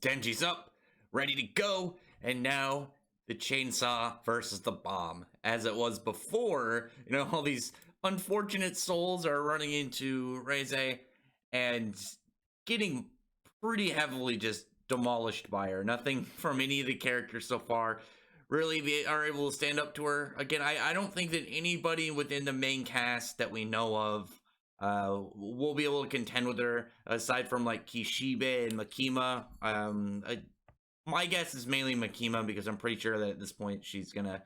Denji's up, ready to go, and now the chainsaw versus the bomb. As it was before, all these unfortunate souls are running into Reze and getting pretty heavily just demolished by her. Nothing from any of the characters so far really are able to stand up to her. Again, I don't think that anybody within the main cast that we know of will be able to contend with her, aside from like Kishibe and Makima. My guess is mainly Makima, because I'm pretty sure that at this point she's gonna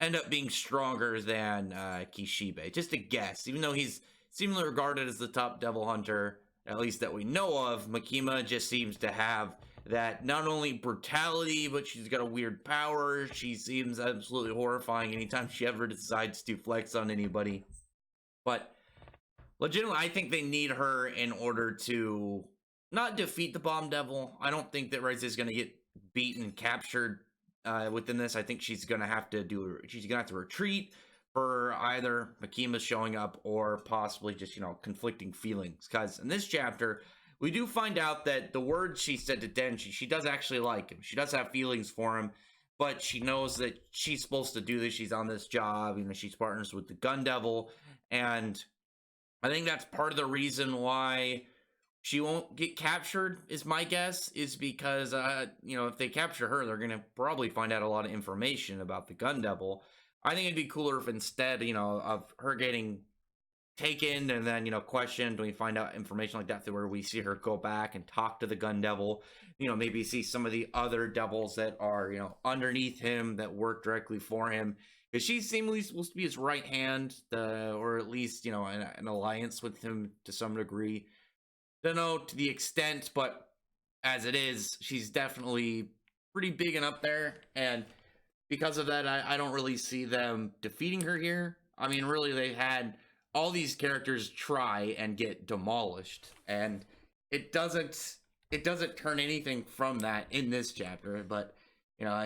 end up being stronger than Kishibe. Just a guess, even though he's seemingly regarded as the top devil hunter, at least that we know of. Makima just seems to have that not only brutality, but she's got a weird power. She seems absolutely horrifying anytime she ever decides to flex on anybody. But legitimately, I think they need her in order to not defeat the Bomb Devil. I don't think that Reze is going to get beaten, captured within this. I think she's going to have to retreat for either Makima showing up or possibly just, conflicting feelings. Because in this chapter, we do find out that the words she said to Denji, she does actually like him. She does have feelings for him, but she knows that she's supposed to do this. She's on this job. She's partners with the Gun Devil, and I think that's part of the reason why she won't get captured, is my guess, is because, if they capture her, they're going to probably find out a lot of information about the Gun Devil. I think it'd be cooler if instead, of her getting taken and then, questioned, we find out information like that, where we see her go back and talk to the Gun Devil, maybe see some of the other devils that are, underneath him, that work directly for him. Because she's seemingly supposed to be his right hand, or at least, an alliance with him to some degree. Don't know to the extent, but as it is, she's definitely pretty big and up there. And because of that, I don't really see them defeating her here. I mean, really, they had all these characters try and get demolished, and it doesn't turn anything from that in this chapter. But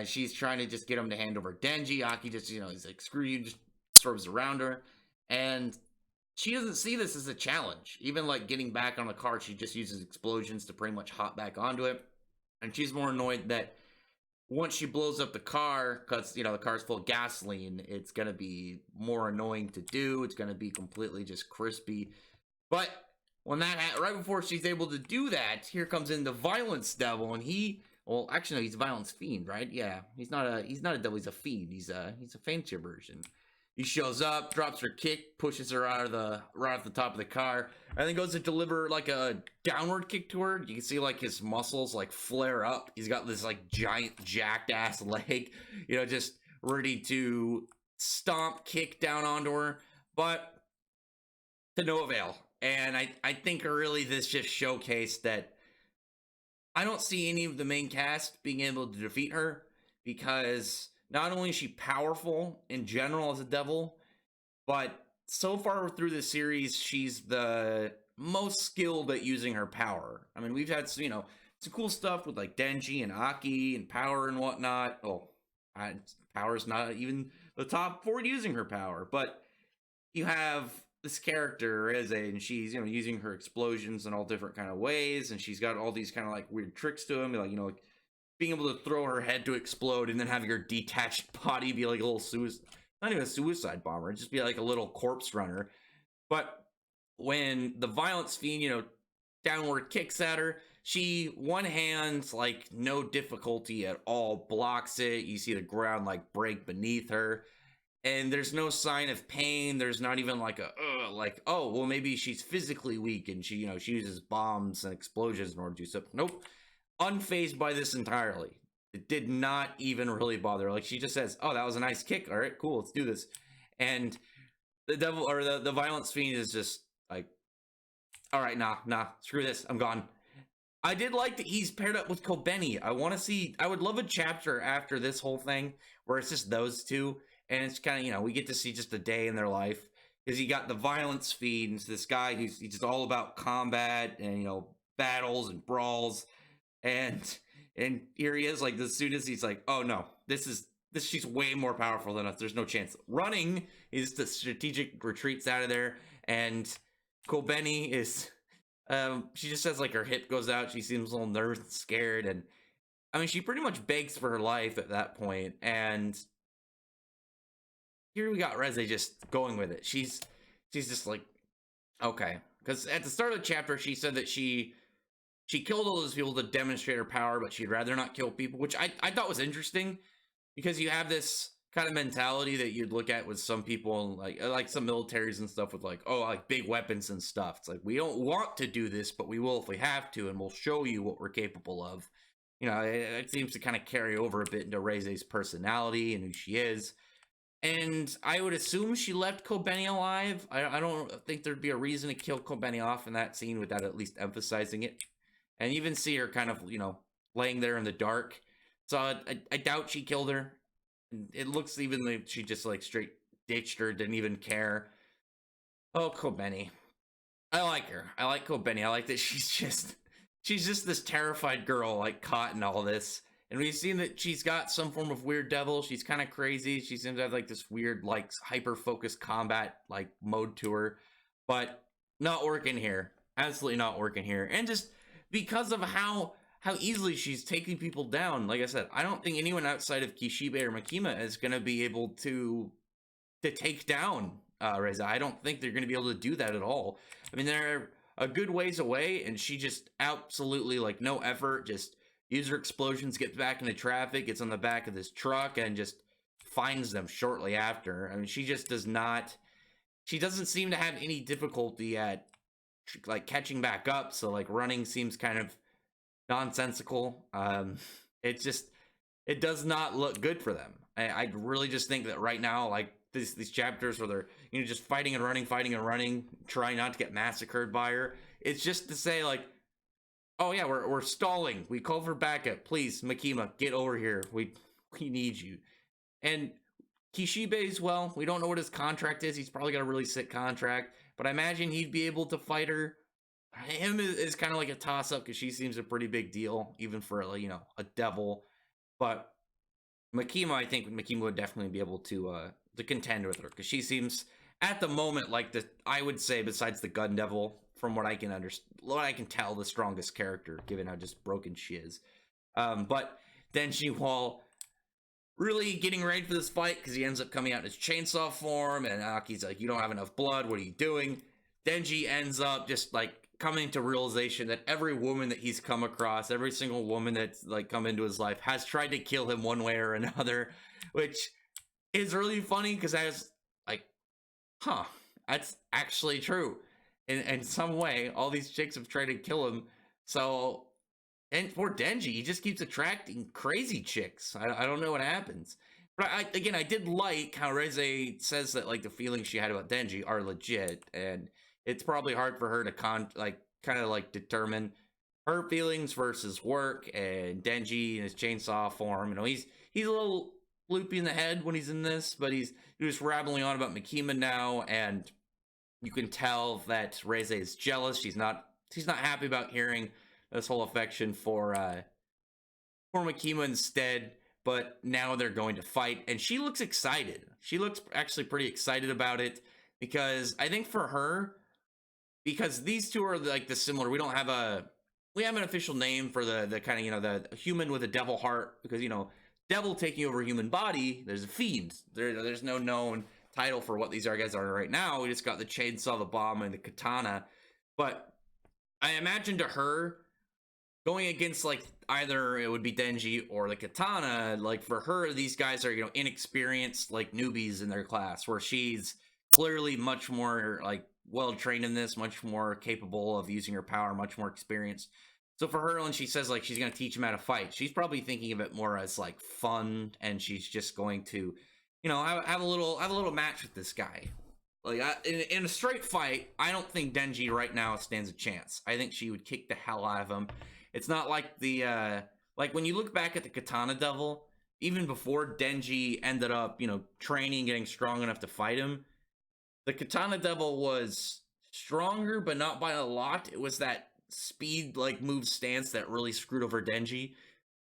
she's trying to just get him to hand over Denji. Aki just, is like, screw you, just throws around her. And she doesn't see this as a challenge. Even like getting back on the car, she just uses explosions to pretty much hop back onto it. And she's more annoyed that once she blows up the car, because, the car's full of gasoline, it's going to be more annoying to do. It's going to be completely just crispy. But when right before she's able to do that, here comes in the Violence Devil, and well, actually, no, he's a Violence Fiend, right? Yeah, he's not a devil, he's a fiend. He's a fancier version. He shows up, drops her kick, pushes her right off the top of the car, and then goes to deliver like a downward kick to her. You can see like his muscles like flare up. He's got this like giant jacked ass leg, just ready to stomp, kick down onto her, but to no avail. And I think really this just showcased that I don't see any of the main cast being able to defeat her, because not only is she powerful in general as a devil, but so far through the series, she's the most skilled at using her power. I mean, we've had, some cool stuff with like Denji and Aki and power and whatnot. Oh, power's not even the top for using her power, but you have this character, Reze, and she's, using her explosions in all different kind of ways, and she's got all these kind of like weird tricks to them, like, like being able to throw her head to explode and then having her detached body be like a little not even a suicide bomber, just be like a little corpse runner. But when the Violence Fiend, downward kicks at her, she one hand, like no difficulty at all, blocks it. You see the ground like break beneath her, and there's no sign of pain. There's not even like oh, well, maybe she's physically weak and she, she uses bombs and explosions in order to do so. Nope. Unfazed by this entirely. It did not even really bother her. Like, she just says, oh, that was a nice kick. All right, cool, let's do this. And the devil, or the Violence Fiend, is just like, all right, nah, screw this, I'm gone. I did like that he's paired up with Kobeni. I would love a chapter after this whole thing where it's just those two, and it's kind of, we get to see just a day in their life. Because you got the Violence Fiend, this guy he's just all about combat and, battles and brawls. And here he is, like, as soon as he's like, oh no, she's way more powerful than us, there's no chance. Running is the strategic retreats out of there, and Kobeni is She just says like her hip goes out. She seems a little nervous and scared, and I mean, she pretty much begs for her life at that point. And here we got Reze just going with it. She's just like, okay, because at the start of the chapter, she said that she killed all those people to demonstrate her power, but she'd rather not kill people, which I thought was interesting because you have this kind of mentality that you'd look at with some people like some militaries and stuff with like, oh, like big weapons and stuff. It's like, we don't want to do this, but we will if we have to, and we'll show you what we're capable of. You know, it seems to kind of carry over a bit into Reze's personality and who she is. And I would assume she left Kobeni alive. I don't think there'd be a reason to kill Kobeni off in that scene without at least emphasizing it. And even see her kind of, you know, laying there in the dark. So I doubt she killed her. It looks even like she just like straight ditched her, didn't even care. Oh, Kobeni. I like her. I like Kobeni. I like that she's just this terrified girl like caught in all this. And we've seen that she's got some form of weird devil. She's kind of crazy. She seems to have like this weird like hyper focused combat like mode to her. But not working here. Absolutely not working here. And just because of how easily she's taking people down. Like I said, I don't think anyone outside of Kishibe or Makima is going to be able to take down Reze. I don't think they're going to be able to do that at all. I mean, they're a good ways away, and she just absolutely, like, no effort, just uses her explosions, gets back into traffic, gets on the back of this truck, and just finds them shortly after. I mean, she just she doesn't seem to have any difficulty at, like, catching back up, so, like, running seems kind of nonsensical. It does not look good for them. I really just think that right now, like, these chapters where they're, you know, just fighting and running, trying not to get massacred by her. It's just to say, like, oh yeah, we're stalling. We call for backup. Please, Makima, get over here. We need you. And Kishibe's, well, we don't know what his contract is. He's probably got a really sick contract, but I imagine he'd be able to fight her. Him is kind of like a toss-up because she seems a pretty big deal, even for, you know, a devil. But Makima, I think Makima would definitely be able to contend with her because she seems at the moment like I would say, besides the Gun Devil, from what I can what I can tell, the strongest character, given how just broken she is. But Denji, while really getting ready for this fight, because he ends up coming out in his chainsaw form, and Aki's like, you don't have enough blood, what are you doing? Denji ends up just like coming to realization that every woman that he's come across, every single woman that's like come into his life, has tried to kill him one way or another, which is really funny because I was like, huh, that's actually true. In some way, all these chicks have tried to kill him. So, and for Denji, he just keeps attracting crazy chicks. I don't know what happens. But I did like how Reze says that like the feelings she had about Denji are legit, and it's probably hard for her to kind of determine her feelings versus work. And Denji in his chainsaw form, you know, he's a little loopy in the head when he's in this, but he's just rambling on about Makima now, and you can tell that Reze is jealous. She's not happy about hearing this whole affection for Makima instead. But now they're going to fight, and she looks excited. She looks actually pretty excited about it, because I think for her, because these two are like the similar. We have an official name for the kind of, you know, the human with a devil heart, because, you know, devil taking over human body, there's a fiend. There's no known title for what these guys are right now. We just got the chainsaw, the bomb, and the katana. But I imagine to her, going against like either it would be Denji or the katana, like for her, these guys are, you know, inexperienced, like newbies in their class, where she's clearly much more like well trained in this, much more capable of using her power, much more experienced. So for her, when she says like she's going to teach him how to fight, she's probably thinking of it more as like fun, and she's just going to, you know, have a little match with this guy. Like in a straight fight, I don't think Denji right now stands a chance. I think she would kick the hell out of him. It's not like the like when you look back at the Katana Devil, even before Denji ended up, you know, training, getting strong enough to fight him, the Katana Devil was stronger, but not by a lot. It was that speed, like, move stance that really screwed over Denji.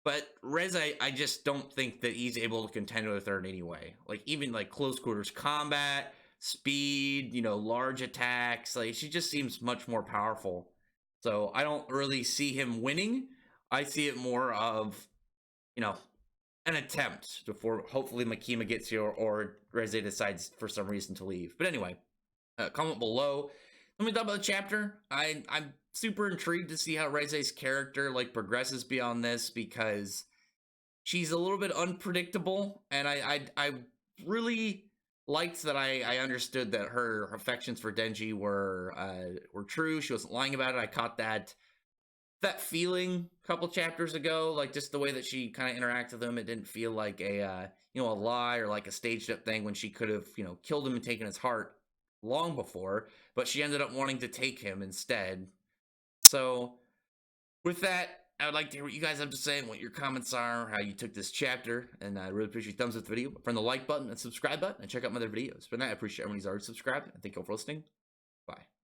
But Reze, I just don't think that he's able to contend with her in any way. Like, even, like, close quarters combat, speed, you know, large attacks. Like, she just seems much more powerful. So I don't really see him winning. I see it more of, you know, an attempt before hopefully Makima gets here or Reze decides for some reason to leave. But anyway, comment below. Let me talk about the chapter. I'm super intrigued to see how Reze's character like progresses beyond this, because she's a little bit unpredictable, and I really liked that I understood that her affections for Denji were true. She wasn't lying about it. I caught that feeling a couple chapters ago, like just the way that she kind of interacted with him. It didn't feel like a a lie or like a staged up thing, when she could have killed him and taken his heart long before, but she ended up wanting to take him instead. So with that, I would like to hear what you guys have to say and what your comments are, how you took this chapter, and I really appreciate thumbs up the video, friend the like button and subscribe button, and check out my other videos. But now I appreciate everyone who's already subscribed, and thank you all for listening. Bye.